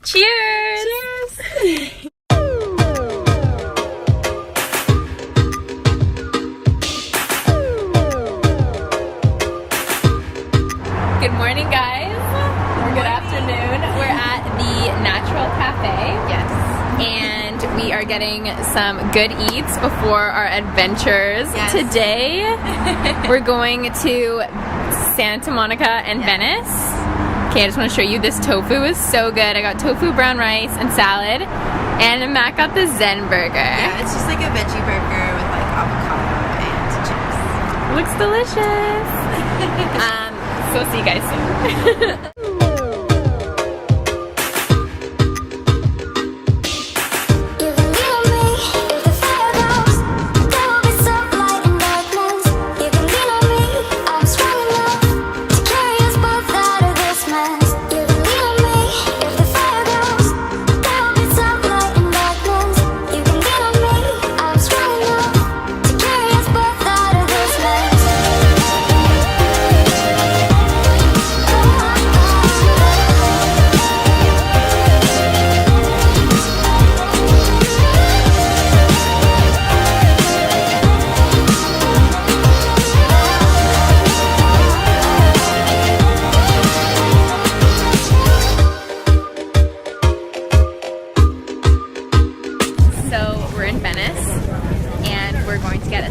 Cheers! Cheers! Good morning, guys. Or good afternoon. We're at the Natural Cafe. Yes. And we are getting some good eats before our adventures. Yes. Today, we're going to Santa Monica and Venice. Okay, I just want to show you this tofu is so good. I got tofu brown rice and salad. And Matt got the Zen burger. Yeah, it's just like a veggie burger with like avocado and chips. Looks delicious. So see you guys soon.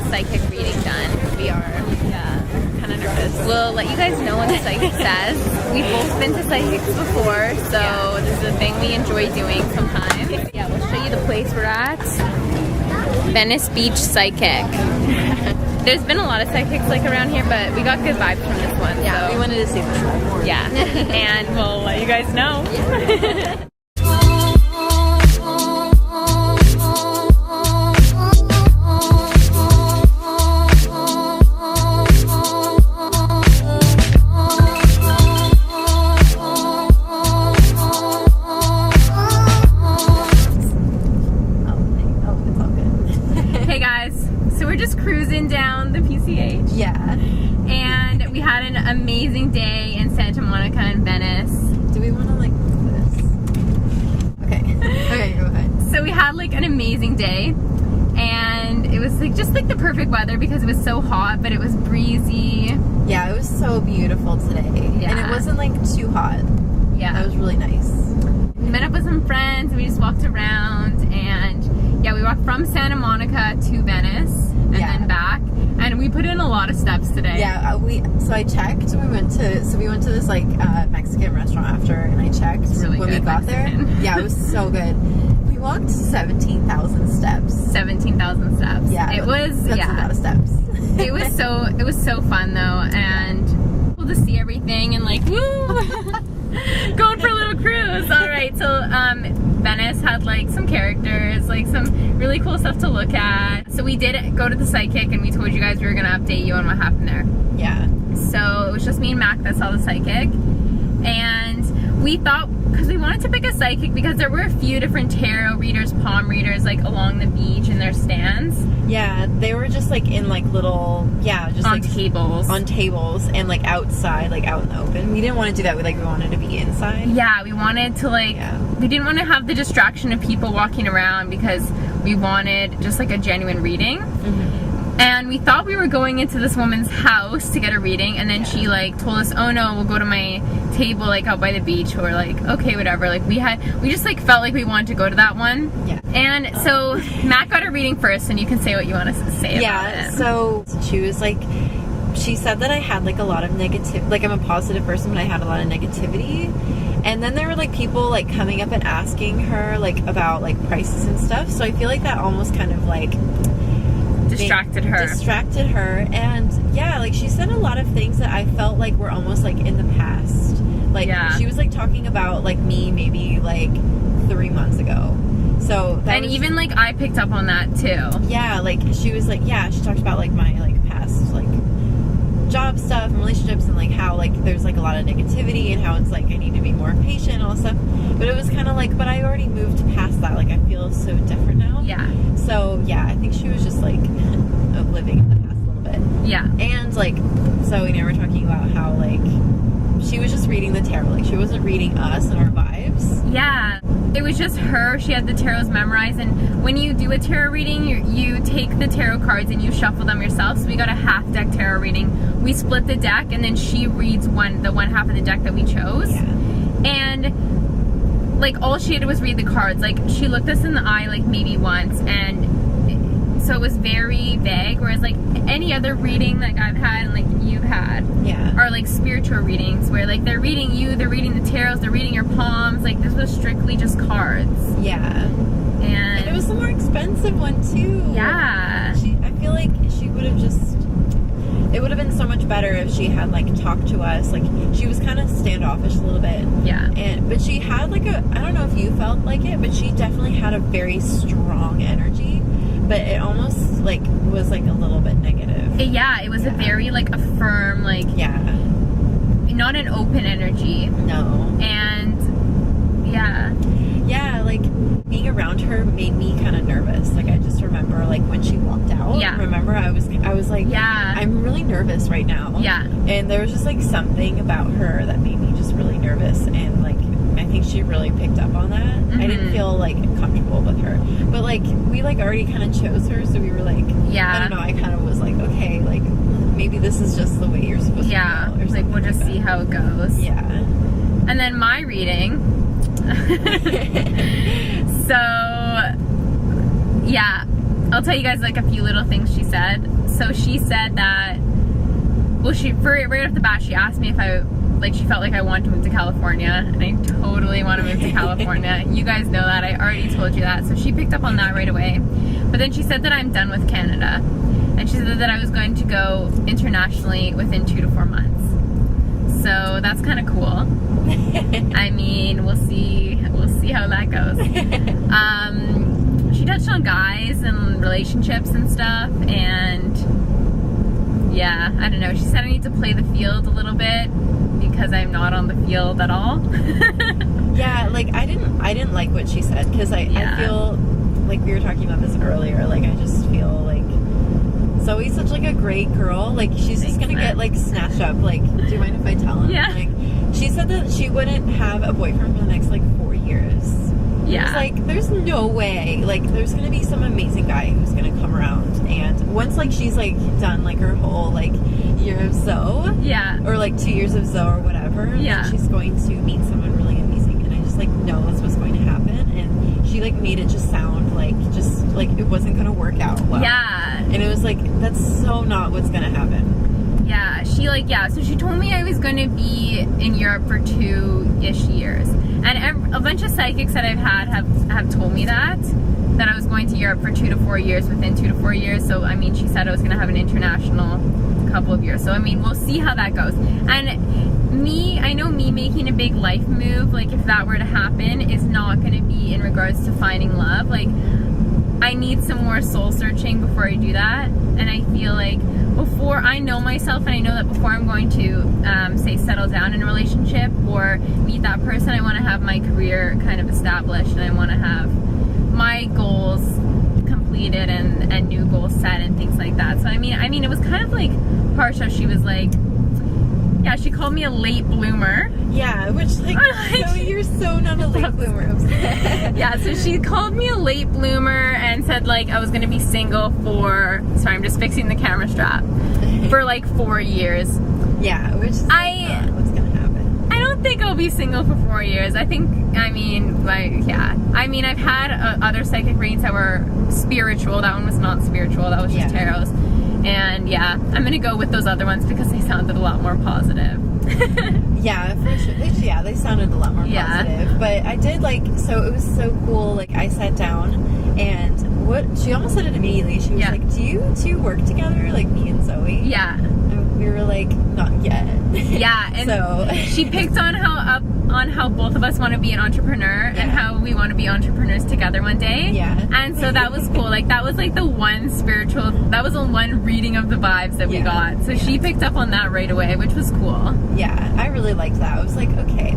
Psychic reading done. We are. Yeah. Kind of nervous. We'll let you guys know what the psychic says. We've both been to psychics before, so this is a thing we enjoy doing sometimes. Yeah, we'll show you the place we're at. Venice Beach Psychic. There's been a lot of psychics like around here, but we got good vibes from this one. Yeah, so. we wanted to see this one more. Yeah, and we'll let you guys know. Yeah. Cruising down the PCH. Yeah. And we had an amazing day in Santa Monica and Venice. Do we want to like this? Okay. Okay, go ahead. So we had like an amazing day, and it was like just like the perfect weather because it was so hot, but it was breezy. Yeah, it was so beautiful today. Yeah. And it wasn't like too hot. Yeah. That was really nice. We met up with some friends and we just walked around, and yeah, we walked from Santa Monica to Venice. And then back, and we put in a lot of steps today. Yeah, so I checked. We went to this like Mexican restaurant after, and I checked really when we got Mexican. there. Yeah, it was so good. We walked 17,000 steps. 17,000 steps. Yeah, it was. That's a lot of steps. It was so fun though, and cool to see everything and like woo, going for a little cruise. All right, so Venice had like some characters, like some really cool stuff to look at. So we did go to the psychic, and we told you guys we were gonna update you on what happened there. Yeah. So it was just me and Mac that saw the psychic, and we thought, because we wanted to pick a psychic because there were a few different tarot readers, palm readers, like along the beach in their stands. Yeah, they were just like in like little, just on like tables. On tables and like outside, like out in the open. We didn't want to do that. We wanted to be inside. Yeah, we wanted to we didn't want to have the distraction of people walking around because we wanted just like a genuine reading. Mm-hmm. And we thought we were going into this woman's house to get a reading, and then she like told us, oh no, we'll go to my table like out by the beach. We're like, okay, whatever. Like we just like felt like we wanted to go to that one. Yeah. And so Matt got a reading first, and you can say what you want to say about it. So she was like, she said that I had like a lot of negative, like I'm a positive person, but I had a lot of negativity. And then there were like people like coming up and asking her like about like prices and stuff. So I feel like that almost kind of like distracted her. And yeah, like she said a lot of things that I felt like were almost like in the past. Like she was like talking about like me maybe like 3 months ago. So that even like I picked up on that too. Yeah, like she was like, she talked about like my like past like job stuff and relationships, and like how like there's like a lot of negativity, and how it's like I need to be more patient and all that stuff. But it was kind of like, but I already moved past that. Like I feel so different now. Yeah. So yeah, I think she was just like living in the past a little bit. Yeah. And like, so we were talking about how like she was just reading the tarot. Like she wasn't reading us and our vibes. Yeah. it was just her. She had the tarots memorized, and when you do a tarot reading, you take the tarot cards and you shuffle them yourself. So we got a half deck tarot reading. We split the deck, and then she reads the one half of the deck that we chose. Yeah. And like all she did was read the cards. Like she looked us in the eye like maybe once, and so it was very vague. Whereas like any other reading like I've had and like you've had, are like spiritual readings where like they're reading you, they're reading the tarots, they're reading your palms. Like this was strictly just cards. Yeah. And it was the more expensive one too. Yeah. I feel like she would have just. It would have been so much better if she had like talked to us. Like she was kind of standoffish a little bit. Yeah. But she had like I don't know if you felt like it, but she definitely had a very strong energy. But it almost like was like a little bit negative. Yeah, it was a very like a firm like. Yeah. Not an open energy. No. And yeah. Yeah, like being around her made me kind of nervous. Like I just remember like when she walked out. Yeah. Remember I was like, yeah, I'm really nervous right now. Yeah. And there was just like something about her that made me just really nervous, and like I think she really picked up on that. Mm-hmm. I didn't feel like comfortable with her, but like we like already kind of chose her, so we were like, I don't know. I kind of was like, okay, like maybe this is just the way you're supposed to feel. Or like we'll just see how it goes. Yeah. And then my reading. So yeah, I'll tell you guys like a few little things she said. So she said that, well, right off the bat, she asked me if she felt like I wanted to move to California, and I totally want to move to California. You guys know that. I already told you that. So she picked up on that right away. But then she said that I'm done with Canada, and she said that I was going to go internationally within 2 to 4 months. So that's kind of cool. I mean, we'll see how that goes. She touched on guys and relationships and stuff, and yeah, I don't know. She said I need to play the field a little bit because I'm not on the field at all. Yeah, like I didn't like what she said, because I feel like we were talking about this earlier. Like I just feel like Zoe's such like a great girl. Like she's just gonna get like snatched up. Like, do you mind if I tell him? Yeah. Like, she said that she wouldn't have a boyfriend for the next like 4 years. Yeah. It's like there's no way. Like there's gonna be some amazing guy who's gonna come around, and once like she's like done like her whole like year of Zoe. Yeah. Or like 2 years of Zoe or whatever. Yeah. Then she's going to meet someone really amazing, and I just like know that's what's going to happen. And she like made it just sound like it wasn't gonna work out well. Yeah. And it was like that's so not what's gonna happen. Yeah, so she told me I was going to be in Europe for 2-ish years. And a bunch of psychics that I've had have told me that I was going to Europe for 2 to 4 years, within 2 to 4 years. So, I mean, she said I was going to have an international couple of years. So, I mean, we'll see how that goes. And I know me making a big life move, like if that were to happen, is not going to be in regards to finding love. Like, I need some more soul searching before I do that. And I feel like before I know myself, and I know that before I'm going to say settle down in a relationship or meet that person, I want to have my career kind of established, and I want to have my goals completed and new goals set and things like that. So I mean it was kind of like harsh how she was like, yeah, she called me a late bloomer. Yeah, which like so you're so not a late bloomer. Yeah, so she called me a late bloomer and said like I was gonna be single for, sorry, I'm just fixing the camera strap, for like 4 years. Yeah, which is like what's gonna happen. I don't think I'll be single for 4 years. I've had other psychic readings that were spiritual. That one was not spiritual, that was just tarots. And yeah, I'm gonna go with those other ones because they sounded a lot more positive. Yeah, for sure. They sounded a lot more positive. But I did so it was so cool. Like I sat down, and she almost said it immediately. She was like, "Do you two work together, like me and Zoe?" Yeah. And we were like, "Not yet." Yeah, and so she picked on how both of us want to be an entrepreneur and how we want to be entrepreneurs together one day. Yeah. And so that was cool. Like that was like the one reading of the vibes that we got. So she picked up on that right away, which was cool. Yeah, I really liked that. I was like, okay.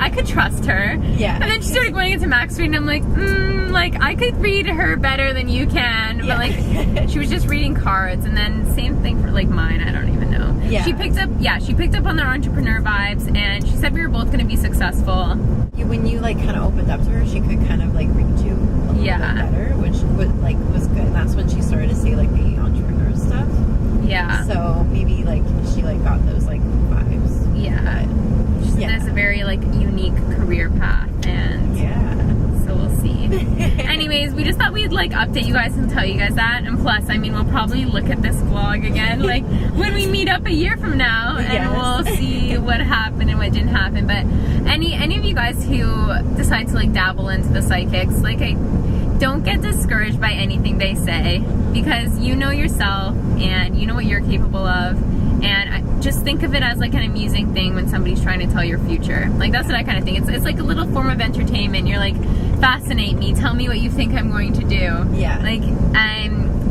I could trust her. Yeah. And then she started going into Max reading, and I'm like, I could read her better than you can. But like, she was just reading cards, and then same thing for like mine. I don't even know. Yeah. She picked up on their entrepreneur vibes, and she said we were both going to be successful. When you like kind of opened up to her, she could kind of like read you a little bit better, which was good. And that's when she started to say like the entrepreneur stuff. Yeah. So maybe like she like got those like vibes. Yeah. She has a very like unique career path, and so we'll see. Anyways, we just thought we'd like update you guys and tell you guys that. And plus, I mean, we'll probably look at this vlog again like when we meet up a year from now, and we'll see what happened and what didn't happen. But any of you guys who decide to like dabble into the psychics, like don't get discouraged by anything they say, because you know yourself and you know what you're capable of. And just think of it as like an amusing thing when somebody's trying to tell your future. Like that's what I kind of think. It's like a little form of entertainment. You're like, fascinate me. Tell me what you think I'm going to do. Yeah. Like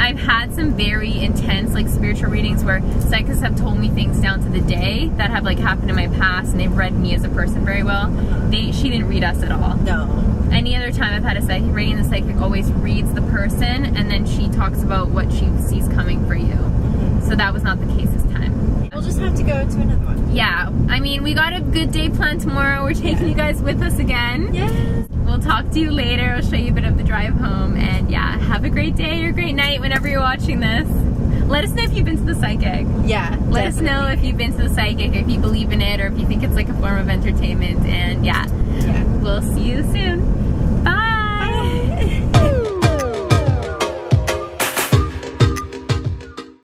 I've had some very intense like spiritual readings where psychics have told me things down to the day that have like happened in my past, and they've read me as a person very well. She didn't read us at all. No. Any other time I've had a psychic reading, the psychic always reads the person, and then she talks about what she sees coming for you. So that was not the case this time. We'll just have to go to another one. Yeah, I mean, we got a good day planned tomorrow. We're taking you guys with us again. Yes. We'll talk to you later. We'll show you a bit of the drive home. And yeah, have a great day or great night whenever you're watching this. Let us know if you've been to the psychic. Yeah. Let us know if you've been to the psychic, if you believe in it, or if you think it's like a form of entertainment. And yeah. We'll see you soon.